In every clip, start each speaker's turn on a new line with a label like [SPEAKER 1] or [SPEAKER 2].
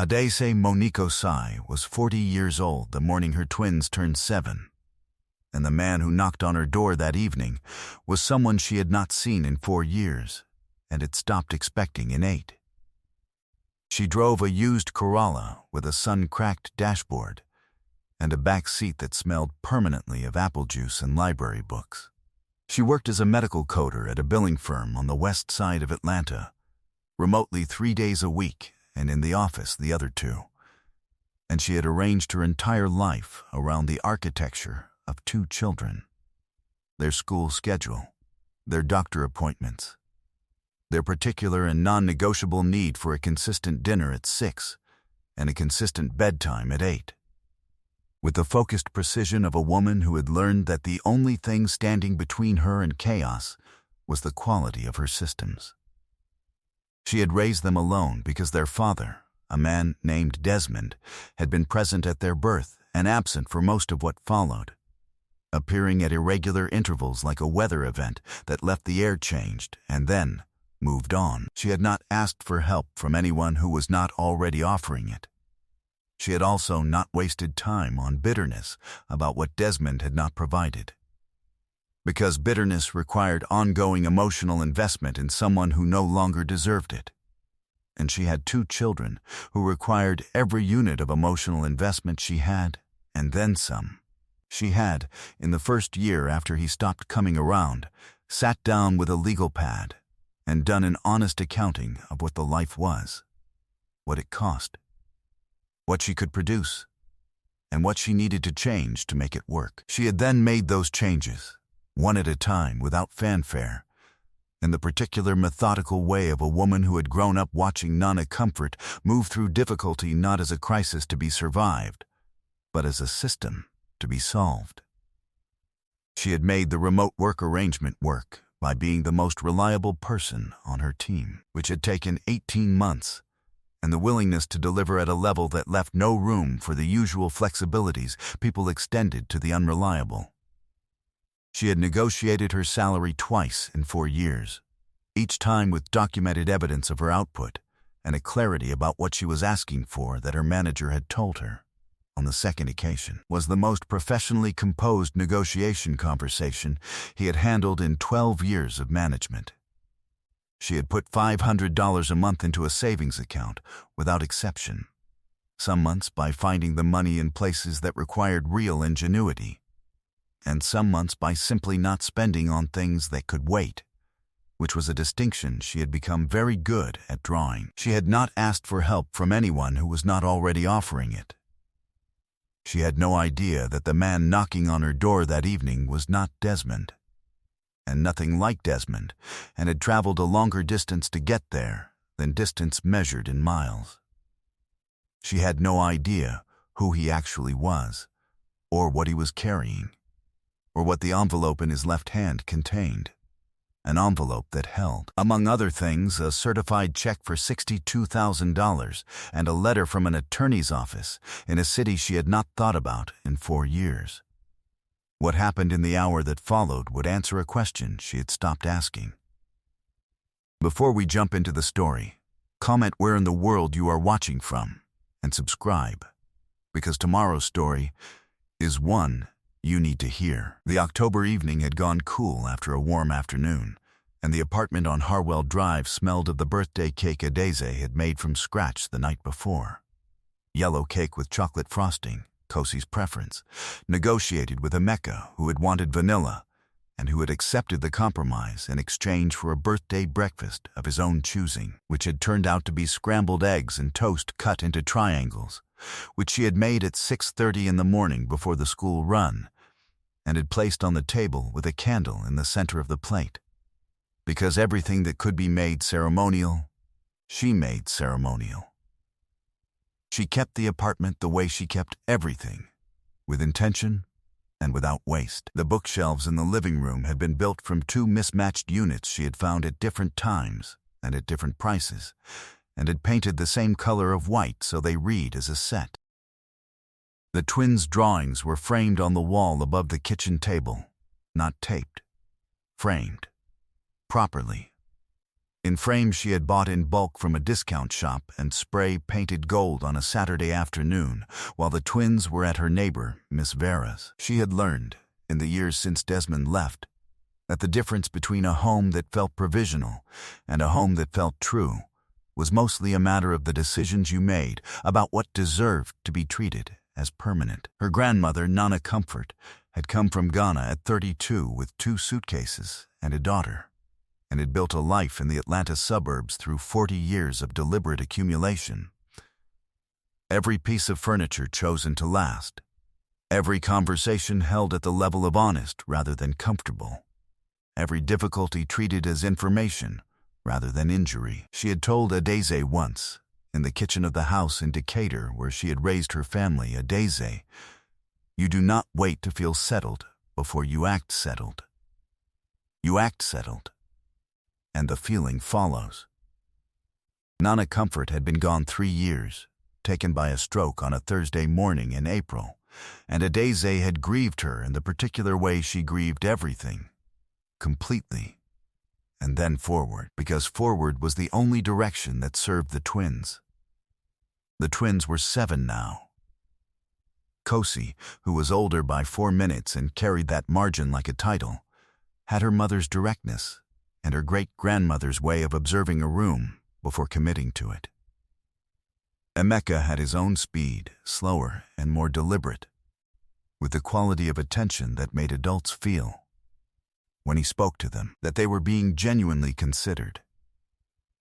[SPEAKER 1] Adese Moniko Sai was 40 years old the morning her twins turned 7, and the man who knocked on her door that evening was someone she had not seen in 4 years and had stopped expecting in 8. She drove a used Corolla with a sun-cracked dashboard and a back seat that smelled permanently of apple juice and library books. She worked as a medical coder at a billing firm on the west side of Atlanta, remotely 3 days a week and in the office the other 2. And she had arranged her entire life around the architecture of 2 children, their school schedule, their doctor appointments, their particular and non-negotiable need for a consistent dinner at 6 and a consistent bedtime at 8. With the focused precision of a woman who had learned that the only thing standing between her and chaos was the quality of her systems. She had raised them alone because their father, a man named Desmond, had been present at their birth and absent for most of what followed, appearing at irregular intervals like a weather event that left the air changed and then moved on. She had not asked for help from anyone who was not already offering it. She had also not wasted time on bitterness about what Desmond had not provided, because bitterness required ongoing emotional investment in someone who no longer deserved it. And she had 2 children who required every unit of emotional investment she had, and then some. She had, in the first year after he stopped coming around, sat down with a legal pad and done an honest accounting of what the life was, what it cost, what she could produce, and what she needed to change to make it work. She had then made those changes, one at a time, without fanfare, in the particular methodical way of a woman who had grown up watching Nana Comfort move through difficulty not as a crisis to be survived, but as a system to be solved. She had made the remote work arrangement work by being the most reliable person on her team, which had taken 18 months, and the willingness to deliver at a level that left no room for the usual flexibilities people extended to the unreliable. She had negotiated her salary twice in 4 years, each time with documented evidence of her output and a clarity about what she was asking for that her manager had told her. On the second occasion was the most professionally composed negotiation conversation he had handled in 12 years of management. She had put $500 a month into a savings account without exception, some months by finding the money in places that required real ingenuity, and some months by simply not spending on things that could wait, which was a distinction she had become very good at drawing. She had not asked for help from anyone who was not already offering it. She had no idea that the man knocking on her door that evening was not Desmond, and nothing like Desmond, and had traveled a longer distance to get there than distance measured in miles. She had no idea who he actually was, or what he was carrying, or what the envelope in his left hand contained. An envelope that held, among other things, a certified check for $62,000 and a letter from an attorney's office in a city she had not thought about in 4 years. What happened in the hour that followed would answer a question she had stopped asking. Before we jump into the story, comment where in the world you are watching from and subscribe, because tomorrow's story is one you need to hear. The October evening had gone cool after a warm afternoon, and the apartment on Harwell Drive smelled of the birthday cake Adese had made from scratch the night before. Yellow cake with chocolate frosting, Kosi's preference, negotiated with Emeka, who had wanted vanilla, and who had accepted the compromise in exchange for a birthday breakfast of his own choosing, which had turned out to be scrambled eggs and toast cut into triangles, which she had made at 6:30 in the morning before the school run, and had placed on the table with a candle in the center of the plate. Because everything that could be made ceremonial, she made ceremonial. She kept the apartment the way she kept everything, with intention and without waste. The bookshelves in the living room had been built from 2 mismatched units she had found at different times and at different prices, and had painted the same color of white so they read as a set. The twins' drawings were framed on the wall above the kitchen table, not taped, framed, properly. in frames she had bought in bulk from a discount shop and spray-painted gold on a Saturday afternoon while the twins were at her neighbor, Miss Vera's. She had learned, in the years since Desmond left, that the difference between a home that felt provisional and a home that felt true was mostly a matter of the decisions you made about what deserved to be treated as permanent. Her grandmother, Nana Comfort, had come from Ghana at 32 with 2 suitcases and a daughter, and had built a life in the Atlanta suburbs through 40 years of deliberate accumulation. Every piece of furniture chosen to last, every conversation held at the level of honest rather than comfortable, every difficulty treated as information rather than injury. She had told Adeze once, in the kitchen of the house in Decatur where she had raised her family, Adeze, "You do not wait to feel settled before you act settled. You act settled, and the feeling follows." Nana Comfort had been gone 3 years, taken by a stroke on a Thursday morning in April, and Adeze had grieved her in the particular way she grieved everything, completely, and then forward, because forward was the only direction that served the twins. The twins were 7 now. Kosi, who was older by 4 minutes and carried that margin like a title, had her mother's directness and her great-grandmother's way of observing a room before committing to it. Emeka had his own speed, slower and more deliberate, with the quality of attention that made adults feel, when he spoke to them, that they were being genuinely considered.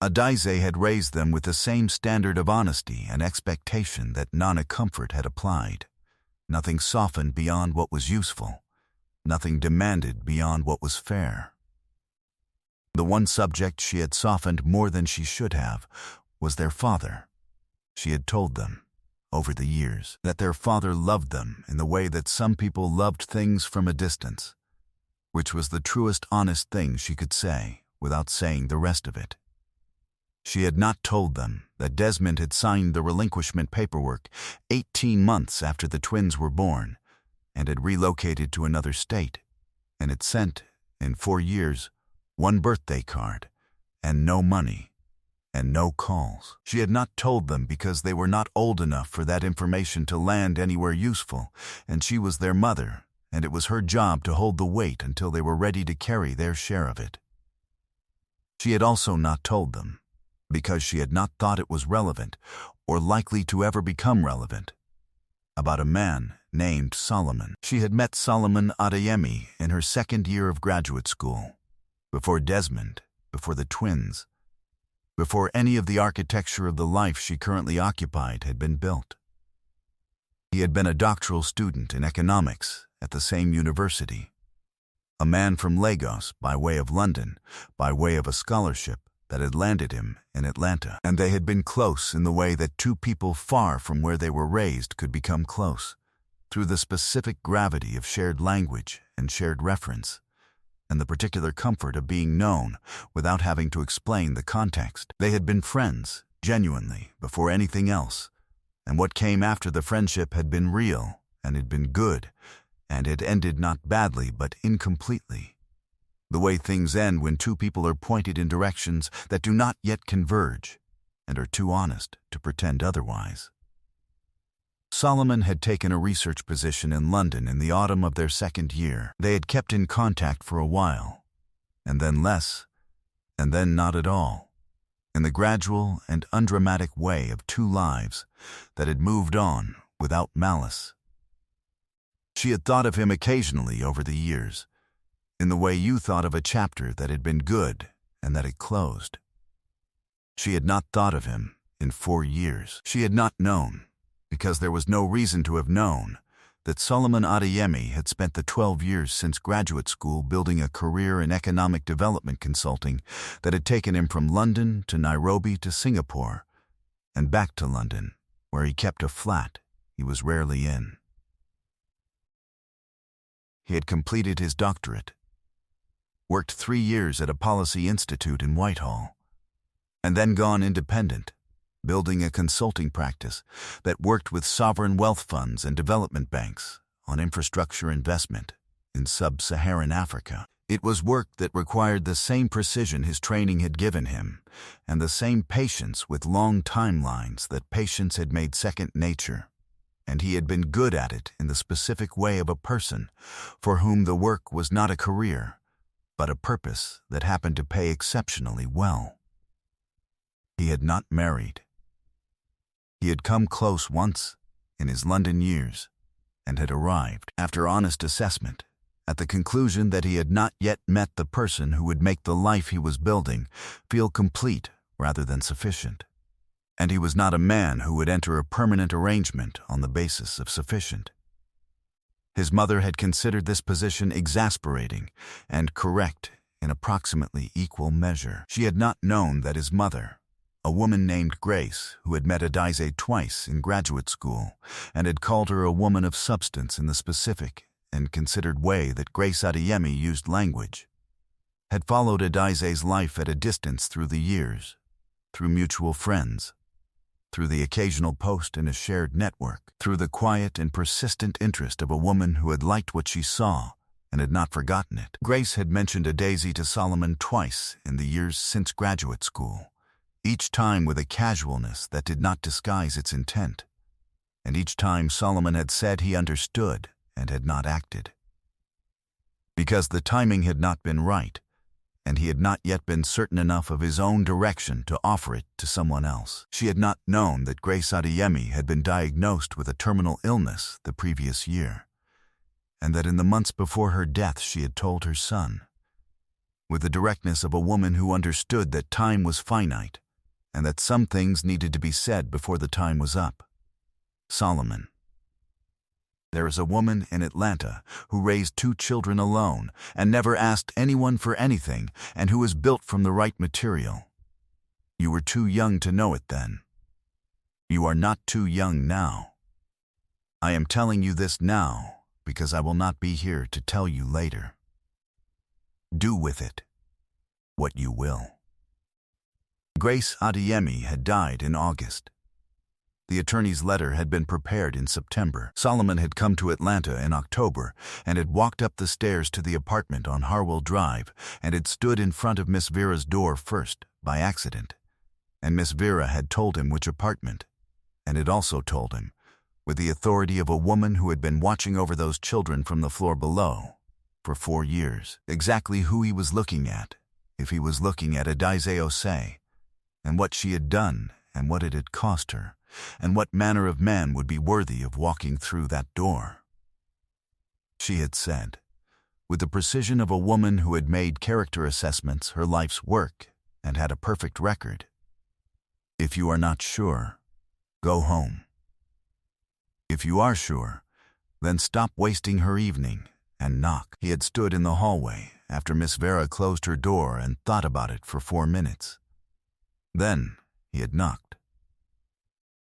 [SPEAKER 1] Adeze had raised them with the same standard of honesty and expectation that Nana Comfort had applied. Nothing softened beyond what was useful, nothing demanded beyond what was fair. The one subject she had softened more than she should have was their father. She had told them, over the years, that their father loved them in the way that some people loved things from a distance, which was the truest honest thing she could say without saying the rest of it. She had not told them that Desmond had signed the relinquishment paperwork 18 months after the twins were born and had relocated to another state, and had sent, in 4 years, 1 birthday card, and no money, and no calls. She had not told them because they were not old enough for that information to land anywhere useful, and she was their mother, and it was her job to hold the weight until they were ready to carry their share of it. She had also not told them, because she had not thought it was relevant, or likely to ever become relevant, about a man named Solomon. She had met Solomon Adeyemi in her 2nd year of graduate school, before Desmond, before the twins, before any of the architecture of the life she currently occupied had been built. He had been a doctoral student in economics at the same university, a man from Lagos by way of London, by way of a scholarship that had landed him in Atlanta, and they had been close in the way that 2 people far from where they were raised could become close, through the specific gravity of shared language and shared reference, and the particular comfort of being known without having to explain the context. They had been friends, genuinely, before anything else, and what came after the friendship had been real and had been good, and had ended not badly but incompletely, the way things end when 2 people are pointed in directions that do not yet converge and are too honest to pretend otherwise. Solomon had taken a research position in London in the autumn of their 2nd year. They had kept in contact for a while, and then less, and then not at all, in the gradual and undramatic way of 2 lives that had moved on without malice. She had thought of him occasionally over the years, in the way you thought of a chapter that had been good and that had closed. She had not thought of him in 4 years. She had not known, because there was no reason to have known, that Solomon Adeyemi had spent the 12 years since graduate school building a career in economic development consulting that had taken him from London to Nairobi to Singapore, and back to London, where he kept a flat he was rarely in. He had completed his doctorate, worked 3 years at a policy institute in Whitehall, and then gone independent, building a consulting practice that worked with sovereign wealth funds and development banks on infrastructure investment in sub-Saharan Africa. It was work that required the same precision his training had given him, and the same patience with long timelines that patience had made second nature. And he had been good at it in the specific way of a person for whom the work was not a career, but a purpose that happened to pay exceptionally well. He had not married. He had come close once in his London years, and had arrived, after honest assessment, at the conclusion that he had not yet met the person who would make the life he was building feel complete rather than sufficient. And he was not a man who would enter a permanent arrangement on the basis of sufficient. His mother had considered this position exasperating and correct in approximately equal measure. She had not known that his mother, a woman named Grace, who had met Adize twice in graduate school and had called her a woman of substance in the specific and considered way that Grace Adeyemi used language, had followed Adize's life at a distance through the years, through mutual friends, through the occasional post in a shared network, through the quiet and persistent interest of a woman who had liked what she saw and had not forgotten it. Grace had mentioned Adize to Solomon twice in the years since graduate school, each time with a casualness that did not disguise its intent, and each time Solomon had said he understood and had not acted. Because the timing had not been right, and he had not yet been certain enough of his own direction to offer it to someone else. She had not known that Grace Adeyemi had been diagnosed with a terminal illness the previous year, and that in the months before her death she had told her son, with the directness of a woman who understood that time was finite and that some things needed to be said before the time was up. Solomon, there is a woman in Atlanta who raised 2 children alone and never asked anyone for anything and who was built from the right material. You were too young to know it then. You are not too young now. I am telling you this now because I will not be here to tell you later. Do with it what you will. Grace Adeyemi had died in August. The attorney's letter had been prepared in September. Solomon had come to Atlanta in October and had walked up the stairs to the apartment on Harwell Drive and had stood in front of Miss Vera's door first, by accident. And Miss Vera had told him which apartment, and had also told him, with the authority of a woman who had been watching over those children from the floor below for 4 years, exactly who he was looking at, if he was looking at Adize Osei, and what she had done and what it had cost her, and what manner of man would be worthy of walking through that door. She had said, with the precision of a woman who had made character assessments her life's work and had a perfect record, "If you are not sure, go home. If you are sure, then stop wasting her evening and knock." He had stood in the hallway after Miss Vera closed her door and thought about it for 4 minutes. Then he had knocked.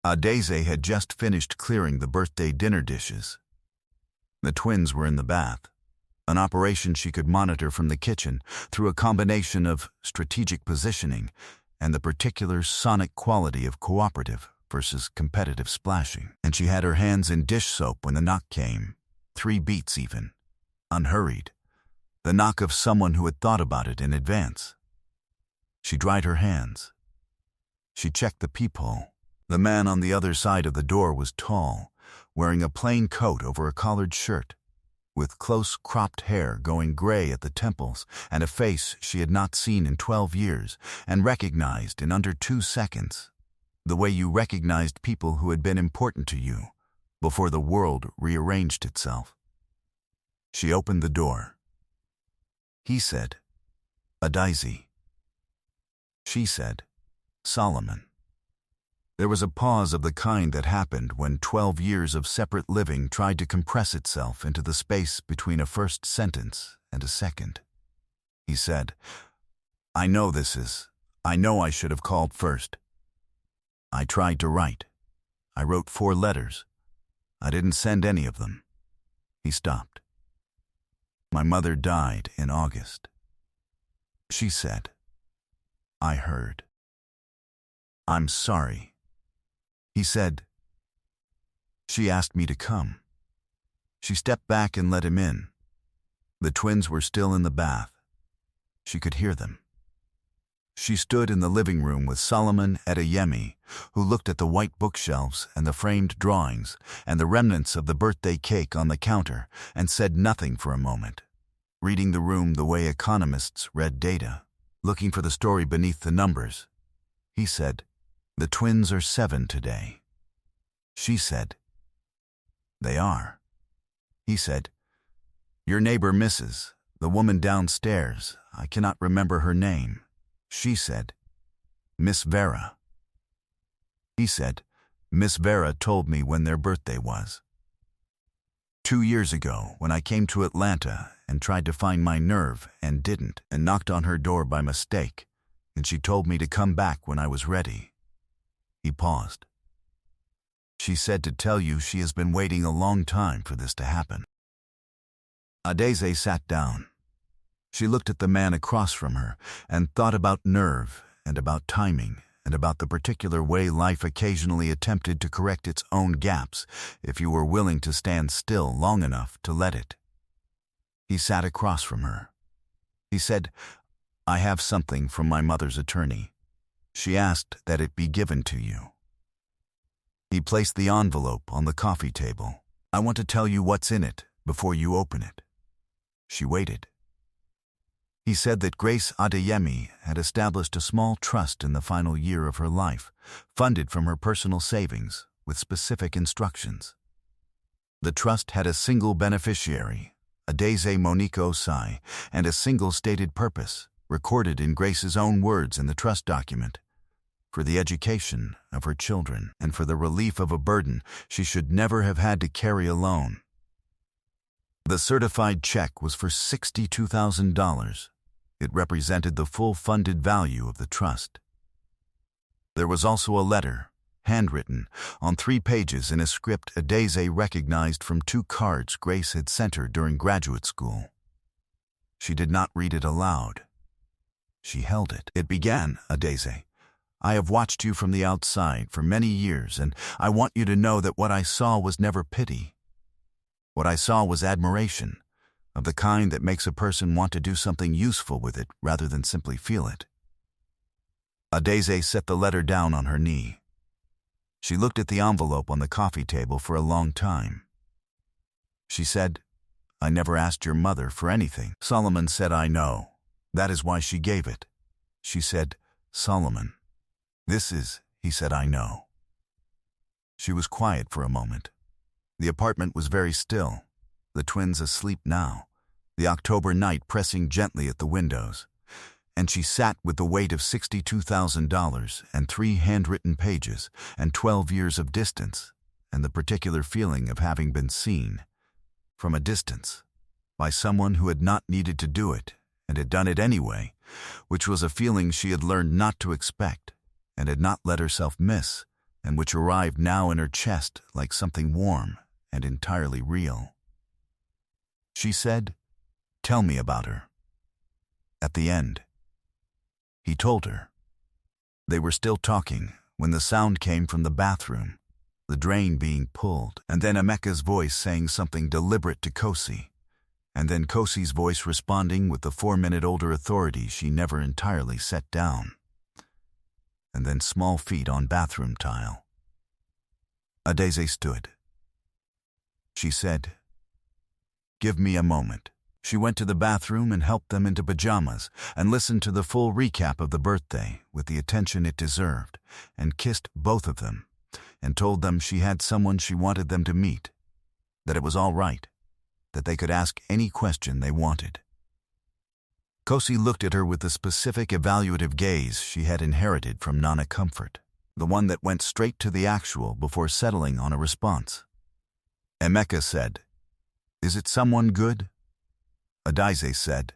[SPEAKER 1] Adize had just finished clearing the birthday dinner dishes. The twins were in the bath, an operation she could monitor from the kitchen through a combination of strategic positioning and the particular sonic quality of cooperative versus competitive splashing. And she had her hands in dish soap when the knock came, 3 beats even, unhurried, the knock of someone who had thought about it in advance. She dried her hands. She checked the peephole. The man on the other side of the door was tall, wearing a plain coat over a collared shirt, with close cropped hair going gray at the temples and a face she had not seen in 12 years and recognized in under 2 seconds, the way you recognized people who had been important to you before the world rearranged itself. She opened the door. He said, "Adize." She said, "Solomon." There was a pause of the kind that happened when 12 years of separate living tried to compress itself into the space between a first sentence and a second. He said, I know I should have called first. I tried to write. I wrote 4 letters. I didn't send any of them." He stopped. "My mother died in August." She said, "I heard." "I'm sorry." He said, "She asked me to come." She stepped back and let him in. The twins were still in the bath, She could hear them. She stood in the living room with Solomon Adeyemi, who looked at the white bookshelves and the framed drawings and the remnants of the birthday cake on the counter and said nothing for a moment, reading the room the way economists read data, looking for the story beneath the numbers. He said, "The twins are 7 today." She said, "They are." He said, "Your neighbor Mrs., the woman downstairs, I cannot remember her name." She said, "Miss Vera." He said, "Miss Vera told me when their birthday was. 2 years ago, when I came to Atlanta and tried to find my nerve and didn't, and knocked on her door by mistake, and she told me to come back when I was ready." He paused. "She said to tell you she has been waiting a long time for this to happen." Adeze sat down. She looked at the man across from her and thought about nerve and about timing and about the particular way life occasionally attempted to correct its own gaps if you were willing to stand still long enough to let it. He sat across from her. He said, "I have something from my mother's attorney. She asked that it be given to you." He placed the envelope on the coffee table. "I want to tell you what's in it before you open it." She waited. He said that Grace Adeyemi had established a small trust in the final year of her life, funded from her personal savings, with specific instructions. The trust had a single beneficiary, Adeze Monique Osai, and a single stated purpose, recorded in Grace's own words in the trust document: for the education of her children and for the relief of a burden she should never have had to carry alone. The certified check was for $62,000. It represented the full funded value of the trust. There was also a letter, handwritten, on 3 pages in a script Adeze recognized from 2 cards Grace had sent her during graduate school. She did not read it aloud. She held it. It began, "Adeze, I have watched you from the outside for many years, and I want you to know that what I saw was never pity. What I saw was admiration, of the kind that makes a person want to do something useful with it rather than simply feel it." Adeze set the letter down on her knee. She looked at the envelope on the coffee table for a long time. She said, "I never asked your mother for anything." Solomon said, "I know. That is why she gave it." She said, "Solomon, this is," he said, "I know." She was quiet for a moment. The apartment was very still, the twins asleep now, the October night pressing gently at the windows, and she sat with the weight of $62,000 and 3 handwritten pages and 12 years of distance and the particular feeling of having been seen, from a distance, by someone who had not needed to do it and had done it anyway, which was a feeling she had learned not to expect and had not let herself miss, and which arrived now in her chest like something warm and entirely real. She said, "Tell me about her." At the end, he told her. They were still talking when the sound came from the bathroom, the drain being pulled, and then Emeka's voice saying something deliberate to Kosi, and then Kosi's voice responding with the 4-minute older authority she never entirely set down, and then small feet on bathroom tile. Adeze stood. She said, "Give me a moment." She went to the bathroom and helped them into pajamas and listened to the full recap of the birthday with the attention it deserved, and kissed both of them and told them she had someone she wanted them to meet, that it was all right, that they could ask any question they wanted. Kosi looked at her with the specific evaluative gaze she had inherited from Nana Comfort, the one that went straight to the actual before settling on a response. Emeka said, "Is it someone good?" Adeze said,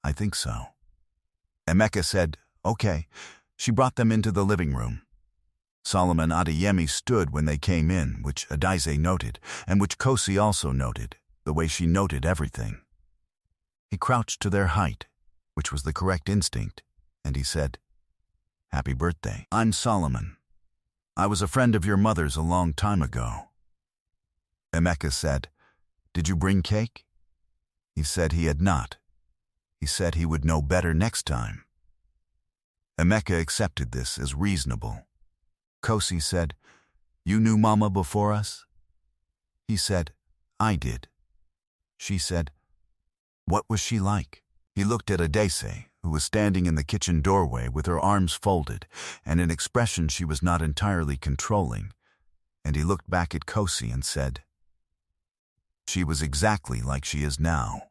[SPEAKER 1] "I think so." Emeka said, "Okay." She brought them into the living room. Solomon Adeyemi stood when they came in, which Adeze noted, and which Kosi also noted, the way she noted everything. He crouched to their height, which was the correct instinct, and he said, "Happy birthday. I'm Solomon. I was a friend of your mother's a long time ago." Emeka said, "Did you bring cake?" He said he had not. He said he would know better next time. Emeka accepted this as reasonable. Kosi said, "You knew Mama before us?" He said, "I did." She said, "What was she like?" He looked at Adese, who was standing in the kitchen doorway with her arms folded and an expression she was not entirely controlling, and he looked back at Kosi and said, "She was exactly like she is now."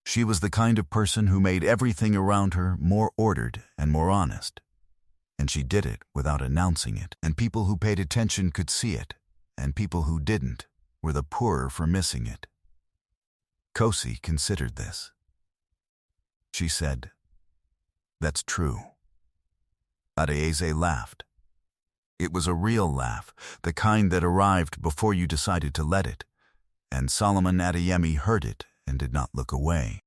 [SPEAKER 1] She was the kind of person who made everything around her more ordered and more honest. And she did it without announcing it, and people who paid attention could see it, and people who didn't were the poorer for missing it. Kosi considered this. She said, "That's true." Adese laughed. It was a real laugh, the kind that arrived before you decided to let it, and Solomon Adeyemi heard it and did not look away.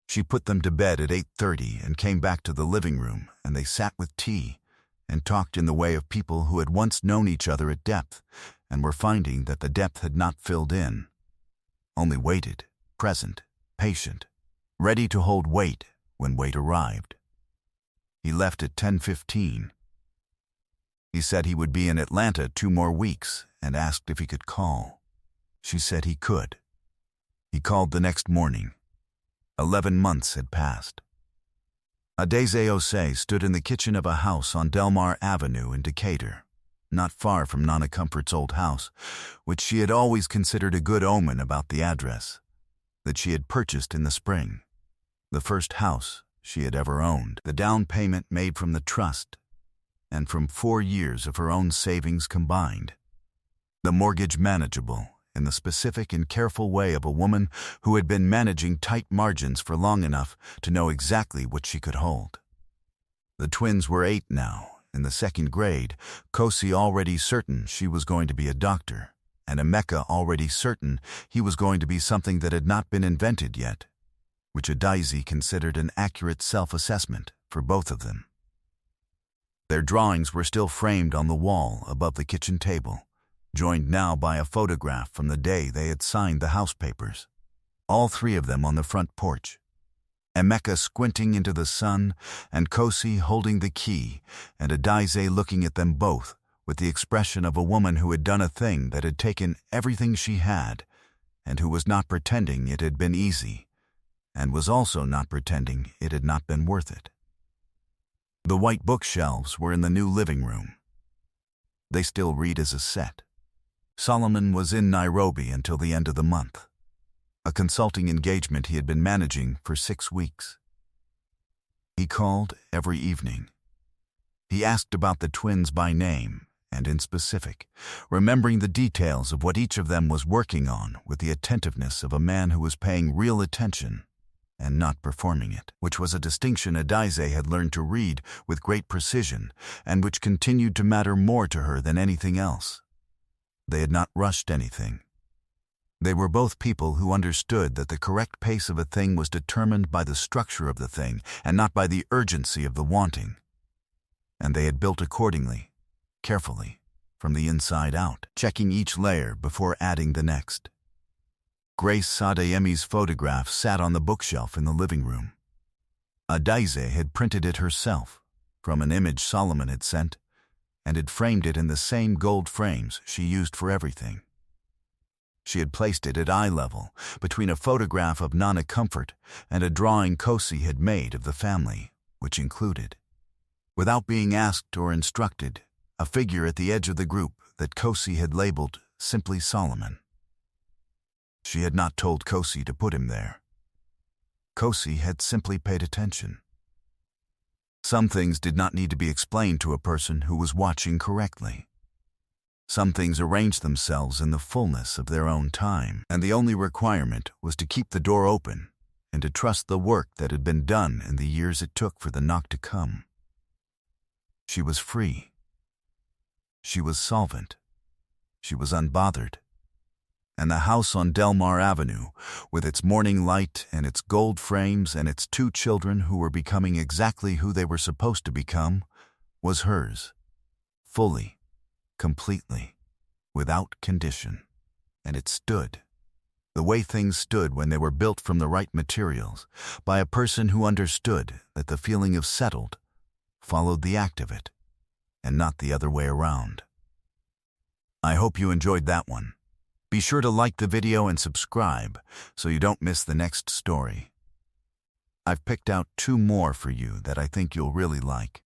[SPEAKER 1] She put them to bed at 8:30 and came back to the living room, and they sat with tea and talked in the way of people who had once known each other at depth and were finding that the depth had not filled in, only waited, present, patient, ready to hold weight when weight arrived. He left at 10:15. He said he would be in Atlanta 2 more weeks and asked if he could call. She said he could. He called the next morning. 11 months had passed. Adese Osei stood in the kitchen of a house on Delmar Avenue in Decatur, not far from Nana Comfort's old house, which she had always considered a good omen about the address, that she had purchased in the spring, the first house she had ever owned, the down payment made from the trust, and from 4 years of her own savings combined, the mortgage manageable in the specific and careful way of a woman who had been managing tight margins for long enough to know exactly what she could hold. The twins were 8 now, in the 2nd grade, Kosi already certain she was going to be a doctor, and Emeka already certain he was going to be something that had not been invented yet, which Adese considered an accurate self-assessment for both of them. Their drawings were still framed on the wall above the kitchen table, joined now by a photograph from the day they had signed the house papers, all 3 of them on the front porch. Emeka squinting into the sun, and Kosi holding the key, and Adese looking at them both with the expression of a woman who had done a thing that had taken everything she had, and who was not pretending it had been easy, and was also not pretending it had not been worth it. The white bookshelves were in the new living room. They still read as a set. Solomon was in Nairobi until the end of the month, a consulting engagement he had been managing for 6 weeks. He called every evening. He asked about the twins by name and in specific, remembering the details of what each of them was working on with the attentiveness of a man who was paying real attention and not performing it, which was a distinction Adese had learned to read with great precision and which continued to matter more to her than anything else. They had not rushed anything. They were both people who understood that the correct pace of a thing was determined by the structure of the thing and not by the urgency of the wanting. And they had built accordingly, carefully, from the inside out, checking each layer before adding the next. Grace Adeyemi's photograph sat on the bookshelf in the living room. Adese had printed it herself from an image Solomon had sent, and had framed it in the same gold frames she used for everything. She had placed it at eye level between a photograph of Nana Comfort and a drawing Kosi had made of the family, which included, without being asked or instructed, a figure at the edge of the group that Kosi had labeled simply Solomon. She had not told Kosi to put him there. Kosi had simply paid attention. Some things did not need to be explained to a person who was watching correctly. Some things arranged themselves in the fullness of their own time, and the only requirement was to keep the door open and to trust the work that had been done in the years it took for the knock to come. She was free. She was solvent. She was unbothered. And the house on Delmar Avenue, with its morning light and its gold frames and its 2 children who were becoming exactly who they were supposed to become, was hers, fully, completely, without condition. And it stood, the way things stood when they were built from the right materials, by a person who understood that the feeling of settled followed the act of it, and not the other way around. I hope you enjoyed that one. Be sure to like the video and subscribe so you don't miss the next story. I've picked out 2 more for you that I think you'll really like.